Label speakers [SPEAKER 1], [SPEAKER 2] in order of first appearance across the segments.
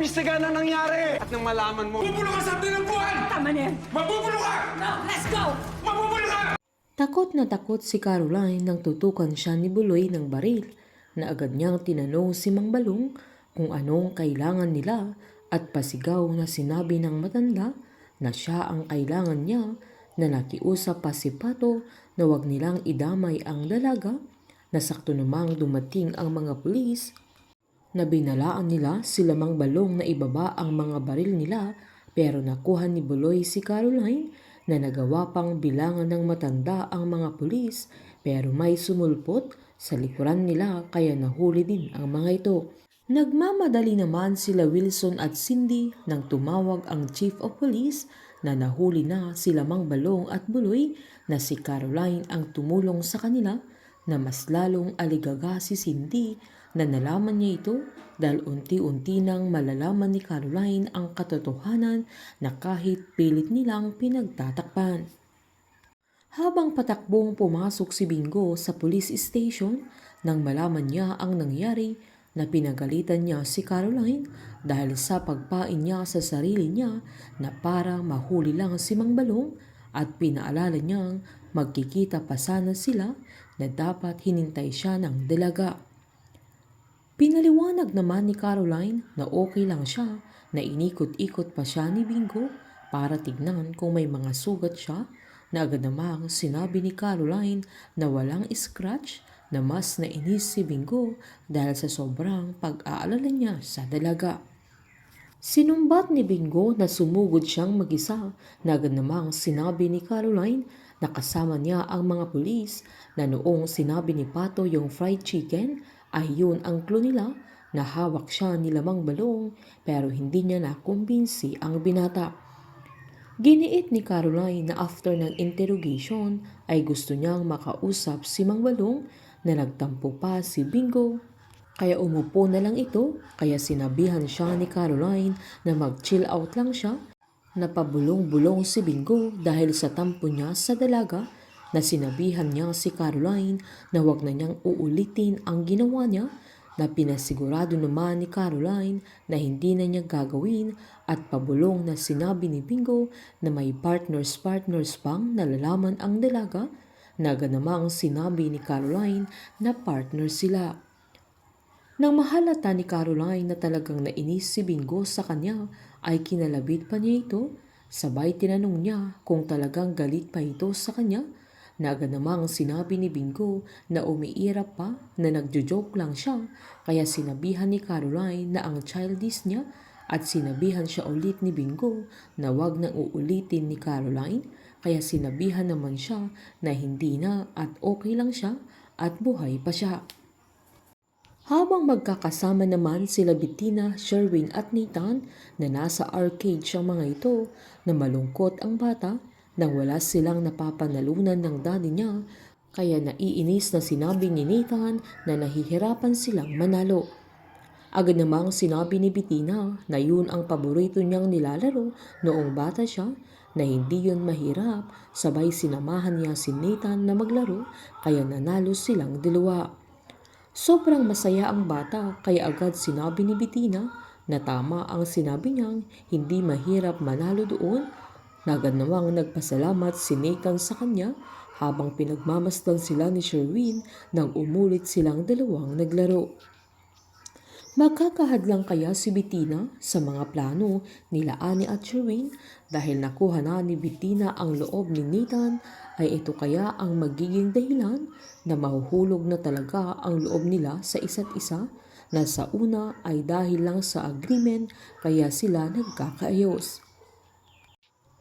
[SPEAKER 1] maimbestigahan ang nangyari. At nang malaman mo,
[SPEAKER 2] Bubulong ka sa abdi ng buwan!
[SPEAKER 3] Tama na yan.
[SPEAKER 2] Mabubulong ka!
[SPEAKER 3] No, let's go!
[SPEAKER 2] Mabubulong ka!
[SPEAKER 4] Takot na takot si Caroline nang tutukan siya ni Buloy ng baril na agad niyang tinanong si Mang Balong kung anong kailangan nila at pasigaw na sinabi ng matanda na siya ang kailangan niya, na nakiusap pa si Pato na wag nilang idamay ang dalaga, na sakto namang dumating ang mga pulis na binalaan nila sila Mang Balong na ibaba ang mga baril nila, pero nakuha ni Buloy si Caroline na nagawa pang bilangan ng matanda ang mga pulis, pero may sumulpot sa likuran nila kaya nahuli din ang mga ito. Nagmamadali naman sila Wilson at Cindy nang tumawag ang Chief of Police na nahuli na sila Mang Balong at Buloy, na si Caroline ang tumulong sa kanila, na mas lalong aligaga si Cindy na nalaman niya ito dahil unti-unti nang malalaman ni Caroline ang katotohanan na kahit pilit nilang pinagtatakpan. Habang patakbong pumasok si Bingo sa police station nang malaman niya ang nangyari, na pinagalitan niya si Caroline dahil sa pagpain niya sa sarili niya na para mahuli lang si Mang Balong, at pinaalala niyang magkikita pa sana sila na dapat hinintay siya ng dalaga. Pinaliwanag naman ni Caroline na okay lang siya, na inikot-ikot pa siya ni Bingo para tignan kung may mga sugat siya, na agad namang sinabi ni Caroline na walang scratch, na mas nainis si Bingo dahil sa sobrang pag-aalala niya sa dalaga. Sinumbat ni Bingo na sumugod siyang mag-isa, na agad namang sinabi ni Caroline na kasama niya ang mga pulis, na noong sinabi ni Pato yung fried chicken ay yun ang clue nila, na hawak siya ni Mang Balong, pero hindi niya nakumbinsi ang binata. Giniit ni Caroline na after ng interrogation ay gusto niyang makausap si Mang Balong, na nagtampo pa si Bingo. Kaya umupo na lang ito, kaya sinabihan siya ni Caroline na mag-chill out lang siya. Napabulong-bulong si Bingo dahil sa tampo niya sa dalaga, na sinabihan niya si Caroline na wag na niyang uulitin ang ginawa niya, na pinasigurado naman ni Caroline na hindi na niya gagawin, at pabulong na sinabi ni Bingo na may partners pang nalalaman ang dalaga, na agad namang sinabi ni Caroline na partner sila. Nang mahalata ni Caroline na talagang nainis si Bingo sa kanya, ay kinalabit pa niya ito, sabay tinanong niya kung talagang galit pa ito sa kanya, na agad namang sinabi ni Bingo na umiirap pa, na nagjo-joke lang siya, kaya sinabihan ni Caroline na ang childish niya, at sinabihan siya ulit ni Bingo na wag nang uulitin ni Caroline, kaya sinabihan naman siya na hindi na at okay lang siya at buhay pa siya. Habang magkakasama naman sila Bettina, Sherwin at Nathan na nasa arcade siyang mga ito, na malungkot ang bata nang wala silang napapanalunan ng daddy niya, kaya naiinis na sinabi ni Nathan na nahihirapan silang manalo. Agad namang sinabi ni Bettina na yun ang paborito niyang nilalaro noong bata siya, na hindi yun mahirap, sabay sinamahan niya si Nathan na maglaro, kaya nanalo silang dalawa. Sobrang masaya ang bata, kaya agad sinabi ni Bettina na tama ang sinabi niyang hindi mahirap manalo doon, na agad namang nagpasalamat si Nathan sa kanya, habang pinagmamasdan sila ni Sherwin nang umulit silang dalawang naglaro. Magkakahadlang kaya si Bettina sa mga plano nila Annie at Sherwin, dahil nakuha na ni Bettina ang loob ni Nathan, ay ito kaya ang magiging dahilan na mahuhulog na talaga ang loob nila sa isa't isa, na sa una ay dahil lang sa agreement kaya sila nagkakaayos.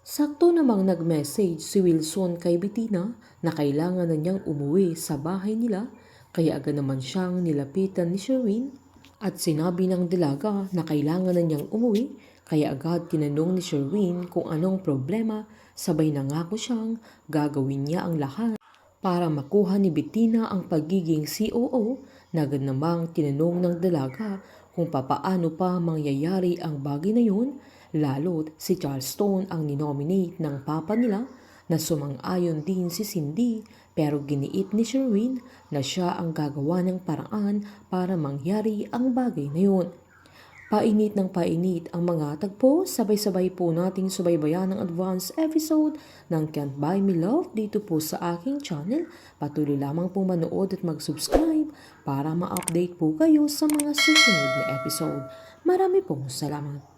[SPEAKER 4] Sakto namang nag-message si Wilson kay Bettina na kailangan na niyang umuwi sa bahay nila, kaya agad naman siyang nilapitan ni Sherwin at sinabi ng dalaga na kailangan na niyang umuwi, kaya agad tinanong ni Sherwin kung anong problema, sabay nangako siyang gagawin niya ang lahat para makuha ni Bettina ang pagiging COO, na agad namang tinanong ng dalaga kung papaano pa mangyayari ang bagay na yun, lalo't si Charleston ang ninominate ng papa nila, na sumang-ayon din si Cindy, pero giniit ni Sherwin na siya ang gagawa ng paraan para mangyari ang bagay na yun. Painit ng painit ang mga tagpo, sabay-sabay po nating subaybayan ang advance episode ng Can't Buy Me Love dito po sa aking channel. Patuloy lamang po manood at mag-subscribe para ma-update po kayo sa mga susunod na episode. Marami pong salamat.